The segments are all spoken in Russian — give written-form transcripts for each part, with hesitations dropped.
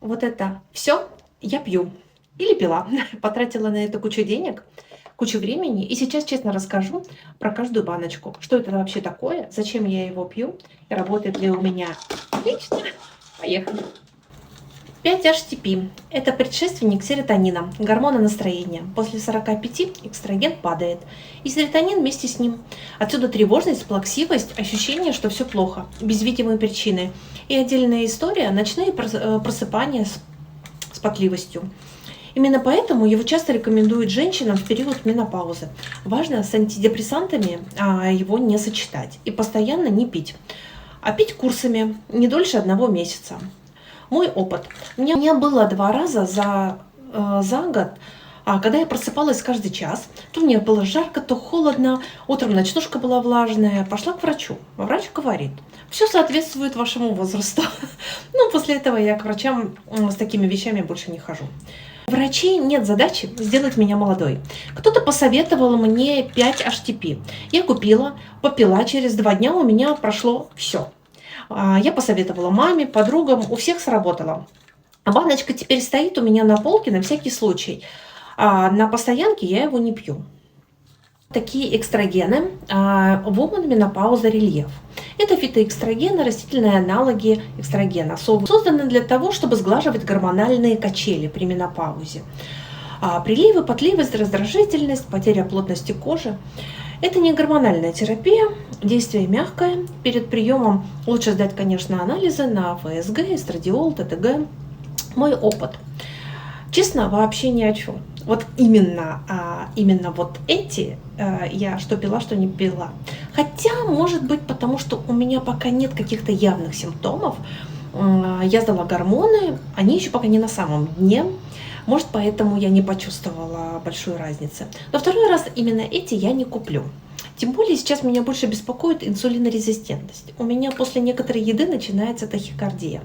Вот это все я пью или пила. Потратила на это кучу денег, кучу времени. И сейчас честно расскажу про каждую баночку. Что это вообще такое, зачем я его пью и работает ли у меня отлично. Поехали. 5-HTP– это предшественник серотонина, гормона настроения. После 45 экстраген падает, и серотонин вместе с ним. Отсюда тревожность, плаксивость, ощущение, что все плохо, без видимой причины. И отдельная история – ночные просыпания с потливостью. Именно поэтому его часто рекомендуют женщинам в период менопаузы. Важно с антидепрессантами его не сочетать и постоянно не пить. А пить курсами не дольше 1 месяца. Мой опыт. У меня было 2 раза за год, когда я просыпалась каждый час. То мне было жарко, то холодно, утром ночнушка была влажная. Пошла к врачу. Врач говорит, все соответствует вашему возрасту. Ну, после этого я к врачам с такими вещами больше не хожу. У врачей нет задачи сделать меня молодой. Кто-то посоветовал мне 5-HTP. Я купила, попила, через 2 дня у меня прошло все. Я посоветовала маме, подругам, у всех сработало. А баночка теперь стоит у меня на полке на всякий случай. На постоянке я его не пью. Такие экстрагены Woman Menopause Relief. Это фитоэкстрагены, растительные аналоги экстрагена, созданы для того, чтобы сглаживать гормональные качели при менопаузе. Приливы, потливость, раздражительность, потеря плотности кожи. Это не гормональная терапия, действие мягкое. Перед приемом лучше сдать, конечно, анализы на ФСГ, эстрадиол, ТТГ. Мой опыт. Честно, вообще ни о чем. Вот именно вот эти я что пила, что не пила. Хотя, может быть, потому что у меня пока нет каких-то явных симптомов. Я сдала гормоны, они еще пока не на самом дне. Может, поэтому я не почувствовала большой разницы. Но 2-й раз именно эти я не куплю. Тем более сейчас меня больше беспокоит инсулинорезистентность. У меня после некоторой еды начинается тахикардия.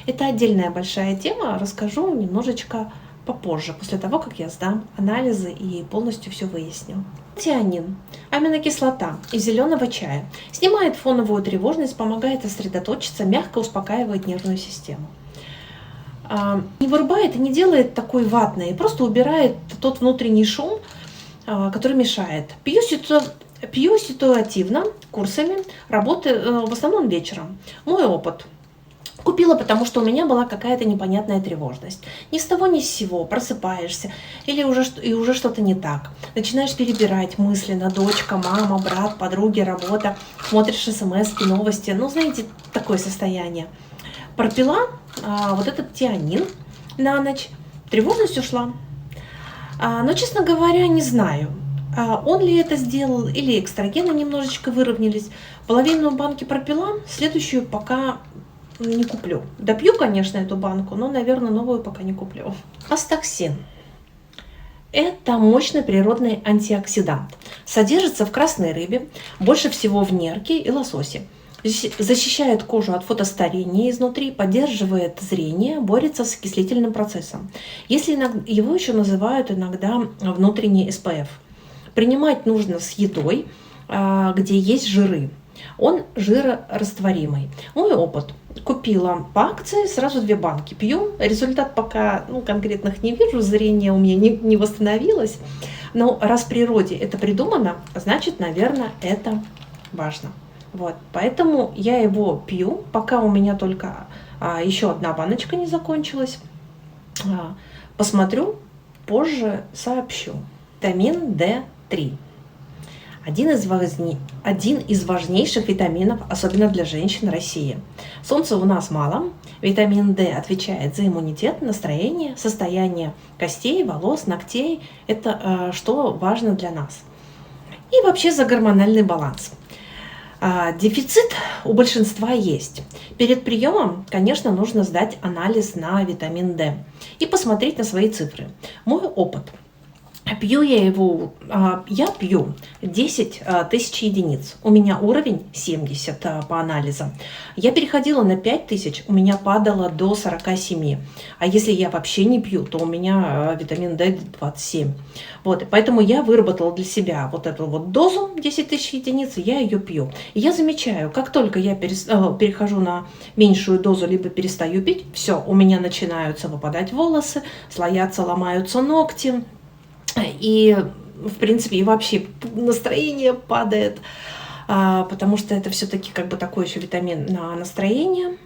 Это отдельная большая тема, расскажу немножечко попозже, после того, как я сдам анализы и полностью все выясню. Тианин – аминокислота из зеленого чая. Снимает фоновую тревожность, помогает сосредоточиться, мягко успокаивает нервную систему. Не вырубает и не делает такой ватной, просто убирает тот внутренний шум, который мешает. Пью ситуативно, курсами, работаю в основном вечером. Мой опыт. Купила, потому что у меня была какая-то непонятная тревожность. Ни с того ни с сего просыпаешься, или уже что-то не так. Начинаешь перебирать мысленно: дочка, мама, брат, подруги, работа, смотришь смс-ки, новости. Ну, знаете, такое состояние. Пропила вот этот тианин на ночь, тревожность ушла. Но, честно говоря, не знаю, он ли это сделал, или экстрагены немножечко выровнялись. Половину банки пропила, следующую пока не куплю. Допью, конечно, эту банку, но, наверное, новую пока не куплю. Астаксин. Это мощный природный антиоксидант. Содержится в красной рыбе, больше всего в нерке и лососе. Защищает кожу от фотостарения изнутри, поддерживает зрение, борется с окислительным процессом. Его еще называют иногда внутренний СПФ. Принимать нужно с едой, где есть жиры. Он жирорастворимый. Мой опыт. Купила по акции, сразу 2 банки. Пью. Результат пока конкретных не вижу, зрение у меня не восстановилось. Но раз в природе это придумано, значит, наверное, это важно. Вот, поэтому я его пью, пока у меня только еще 1 баночка не закончилась. Посмотрю, позже сообщу. Витамин D3. Один из важнейших витаминов, особенно для женщин России. Солнца у нас мало. Витамин D отвечает за иммунитет, настроение, состояние костей, волос, ногтей. Это что важно для нас. И вообще за гормональный баланс. Дефицит у большинства есть. Перед приемом, конечно, нужно сдать анализ на витамин D и посмотреть на свои цифры. Мой опыт. Пью я его, я пью 10 тысяч единиц. У меня уровень 70 по анализам. Я переходила на 5000, у меня падало до 47. А если я вообще не пью, то у меня витамин D 27. Вот, и поэтому я выработала для себя вот эту вот дозу 10 тысяч единиц, и я ее пью. И я замечаю, как только я перехожу на меньшую дозу, либо перестаю пить, все, у меня начинаются выпадать волосы, слоятся, ломаются ногти. И, в принципе, и вообще настроение падает, потому что это все-таки как бы такой еще витамин на настроение.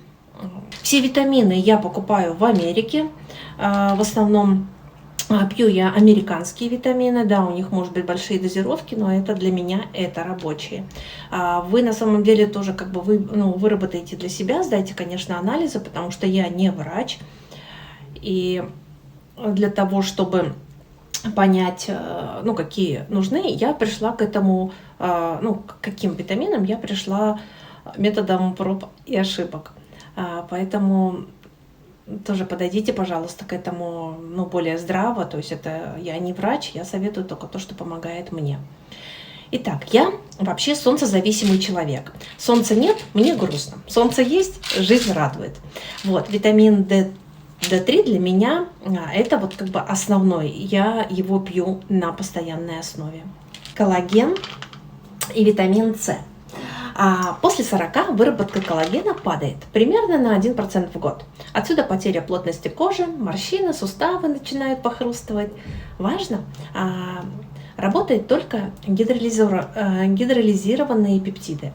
Все витамины я покупаю в Америке. В основном пью я американские витамины. Да, у них может быть большие дозировки, но это для меня это рабочие. Вы на самом деле тоже как бы выработаете для себя, сдайте, конечно, анализы, потому что я не врач. И для того, чтобы понять, какие нужны, я пришла к этому, к каким витаминам я пришла методом проб и ошибок. Поэтому тоже подойдите, пожалуйста, к этому, более здраво. То есть это я не врач, я советую только то, что помогает мне. Итак, я вообще солнцезависимый человек. Солнца нет, мне грустно. Солнце есть, жизнь радует. Вот, витамин D3 для меня это вот как бы основной. Я его пью на постоянной основе. Коллаген и витамин С. После 40 выработка коллагена падает примерно на 1% в год. Отсюда потеря плотности кожи, морщины, суставы начинают похрустывать. Важно, работают только гидролизированные пептиды.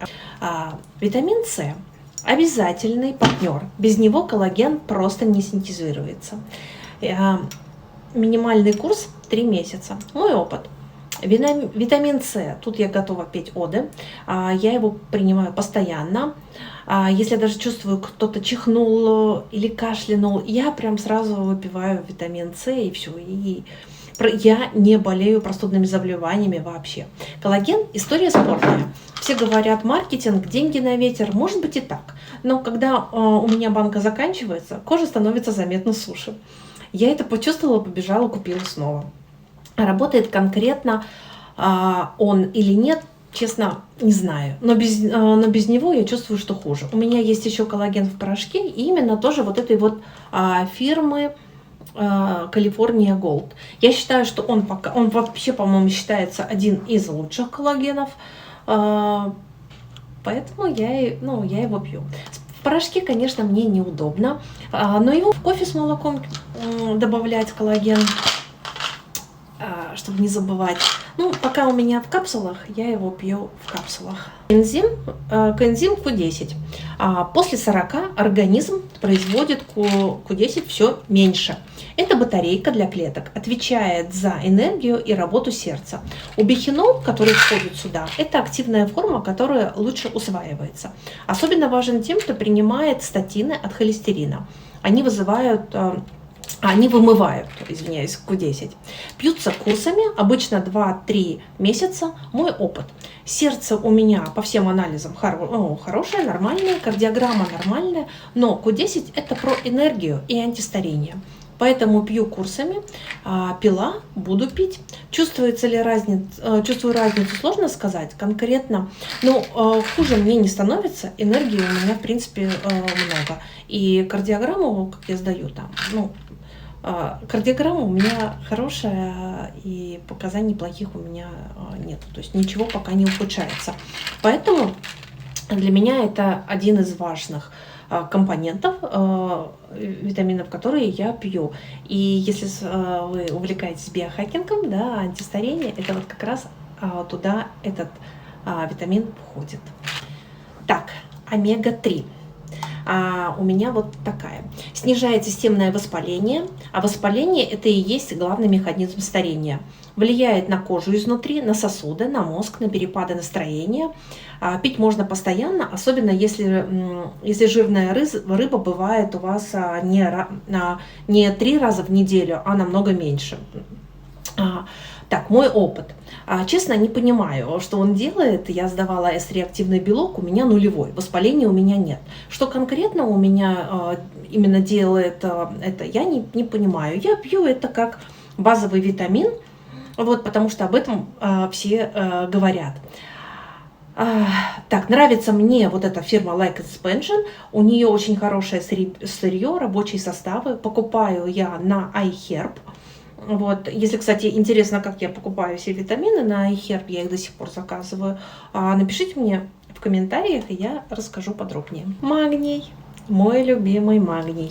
Витамин С обязательный партнер. Без него коллаген просто не синтезируется. Минимальный курс 3 месяца. Мой опыт. Витамин С, тут я готова петь оды. Я его принимаю постоянно. Если я даже чувствую, кто-то чихнул или кашлянул, я прям сразу выпиваю витамин С и все. И я не болею простудными заболеваниями вообще. Коллаген – история спорная. Все говорят, маркетинг, деньги на ветер. Может быть и так. Но когда у меня банка заканчивается, кожа становится заметно суше. Я это почувствовала, побежала, купила снова. Работает конкретно он или нет, честно, не знаю. Но без него я чувствую, что хуже. У меня есть еще коллаген в порошке, и именно тоже вот этой вот фирмы California Gold. Я считаю, что он вообще, по-моему, считается один из лучших коллагенов, поэтому я его пью. В порошке, конечно, мне неудобно, но его в кофе с молоком добавлять коллаген, чтобы не забывать. Пока у меня в капсулах, я его пью в капсулах. Коэнзим Q10. После 40 организм производит Q10 все меньше. Это батарейка для клеток, отвечает за энергию и работу сердца. Убихинол, который входит сюда, это активная форма, которая лучше усваивается. Особенно важен тем, кто принимает статины от холестерина. Они вымывают, Q10. Пьются курсами, обычно 2-3 месяца. Мой опыт. Сердце у меня по всем анализам хорошее, нормальное, кардиограмма нормальная, но Q10 это про энергию и антистарение. Поэтому пью курсами, пила, буду пить. Чувствую разницу, сложно сказать конкретно, но хуже мне не становится, энергии у меня в принципе много. И кардиограмму, как я сдаю там, кардиограмма у меня хорошая, и показаний плохих у меня нет. То есть ничего пока не ухудшается. Поэтому для меня это один из важных компонентов, витаминов, которые я пью. И если вы увлекаетесь биохакингом, антистарение, это вот как раз туда этот витамин входит. Так, омега-3. У меня вот такая. Снижает системное воспаление, а воспаление это и есть главный механизм старения. Влияет на кожу изнутри, на сосуды, на мозг, на перепады настроения. Пить можно постоянно, особенно если жирная рыба бывает у вас не 3 раза в неделю, а намного меньше. Так, мой опыт. Честно, не понимаю, что он делает. Я сдавала С-реактивный белок, у меня нулевой, воспаления у меня нет. Что конкретно у меня именно делает это, я не понимаю. Я пью это как базовый витамин. Вот, потому что об этом все говорят. Так, нравится мне вот эта фирма Like Expansion. У нее очень хорошее сырье, рабочие составы. Покупаю я на iHerb. Вот. Если, кстати, интересно, как я покупаю все витамины на iHerb, я их до сих пор заказываю, напишите мне в комментариях, и я расскажу подробнее. Магний. Мой любимый магний.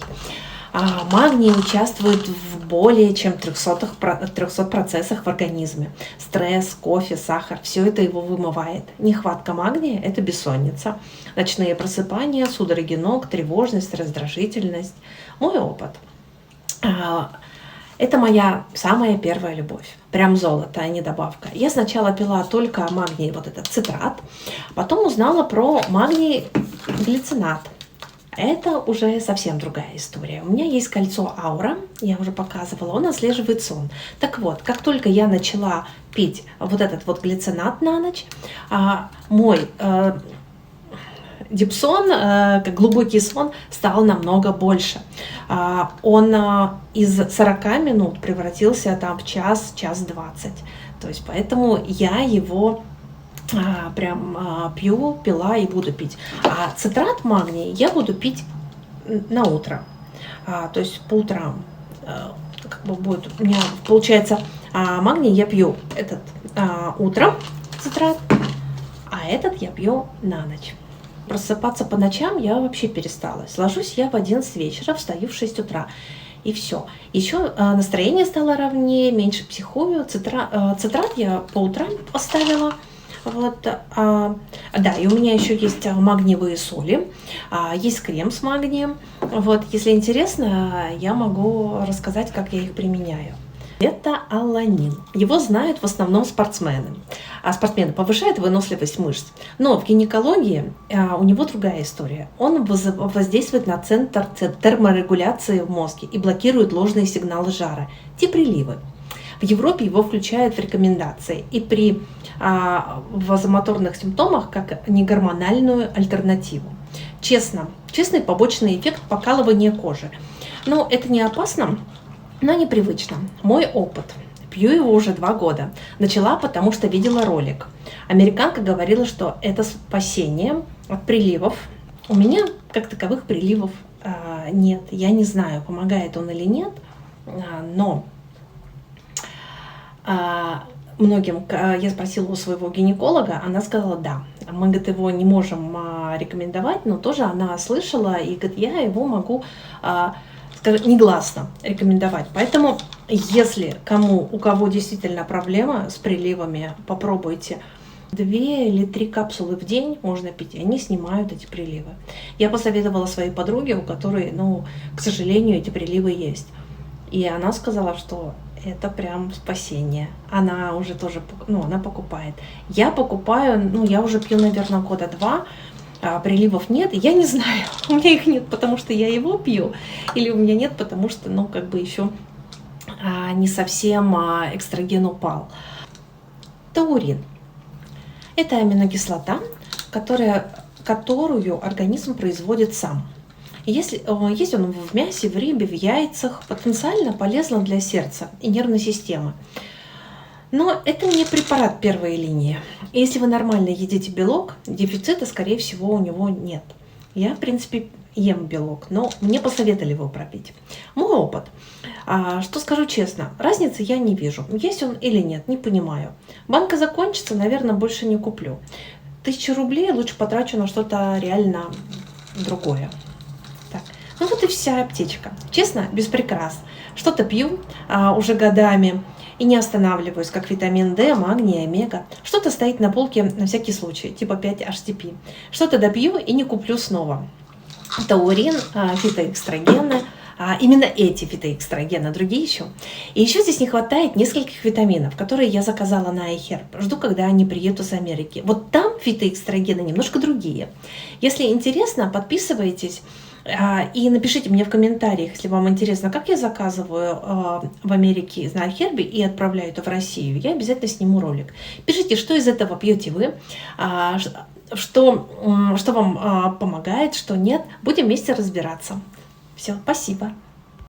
Магний участвует в более чем 300 процессах в организме. Стресс, кофе, сахар – все это его вымывает. Нехватка магния – это бессонница, ночные просыпания, судороги ног, тревожность, раздражительность. Мой опыт. Это моя самая первая любовь. Прям золото, а не добавка. Я сначала пила только магний, вот этот цитрат, потом узнала про магний глицинат. Это уже совсем другая история. У меня есть кольцо Аура, я уже показывала, он отслеживает сон. Так вот, как только я начала пить вот этот вот глицинат на ночь, мой дипсон, как глубокий сон, стал намного больше. Он из 40 минут превратился там в час, час 20. То есть поэтому я его пила и буду пить. А цитрат магния я буду пить на утро. То есть по утрам. Как бы будет у меня получается магний я пью этот утром цитрат, а этот я пью на ночь. Просыпаться по ночам я вообще перестала. Ложусь я в 11 вечера, встаю в 6 утра. И все. Еще настроение стало ровнее, меньше психую. Цитрат я по утрам оставила. Вот, да, и у меня еще есть магниевые соли, есть крем с магнием. Вот, если интересно, я могу рассказать, как я их применяю. Это аланин. Его знают в основном спортсмены. Спортсмены повышают выносливость мышц. Но в гинекологии у него другая история. Он воздействует на центр терморегуляции в мозге и блокирует ложные сигналы жара, те приливы. В Европе его включают в рекомендации и при вазомоторных симптомах как негормональную альтернативу. Честный побочный эффект покалывания кожи. Но это не опасно, но непривычно. Мой опыт. Пью его уже 2 года. Начала, потому что видела ролик. Американка говорила, что это спасение от приливов. У меня как таковых приливов нет. Я не знаю, помогает он или нет, но многим, я спросила у своего гинеколога, она сказала, да, мы, говорит, его не можем рекомендовать, но тоже она слышала, и, говорит, я его могу, скажем, негласно рекомендовать. Поэтому, если у кого действительно проблема с приливами, попробуйте 2 или 3 капсулы в день можно пить, и они снимают эти приливы. Я посоветовала своей подруге, у которой, к сожалению, эти приливы есть. И она сказала, что это прям спасение. Она уже тоже, она покупает. Я покупаю, я уже пью, наверное, 2 года, приливов нет. Я не знаю, у меня их нет, потому что я его пью, или у меня нет, потому что, еще не совсем экстраген упал. Таурин. Это аминокислота, которую организм производит сам. Есть он в мясе, в рыбе, в яйцах, потенциально полезно для сердца и нервной системы. Но это не препарат первой линии. Если вы нормально едите белок, дефицита, скорее всего, у него нет. Я, в принципе, ем белок, но мне посоветовали его пропить. Мой опыт. Что скажу честно, разницы я не вижу. Есть он или нет, не понимаю. Банка закончится, наверное, больше не куплю. 1000 рублей лучше потрачу на что-то реально другое. Так. Вот и вся аптечка. Честно, без прикрас. Что-то пью уже годами и не останавливаюсь, как витамин D, магний, омега. Что-то стоит на полке на всякий случай, типа 5-HTP. Что-то допью и не куплю снова. Таурин, фитоэкстрагены. Именно эти фитоэкстрагены, другие еще. И еще здесь не хватает нескольких витаминов, которые я заказала на iHerb. Жду, когда они приедут из Америки. Вот там фитоэкстрагены немножко другие. Если интересно, подписывайтесь. И напишите мне в комментариях, если вам интересно, как я заказываю в Америке на iHerb и отправляю это в Россию. Я обязательно сниму ролик. Пишите, что из этого пьете вы, что вам помогает, что нет. Будем вместе разбираться. Все, спасибо.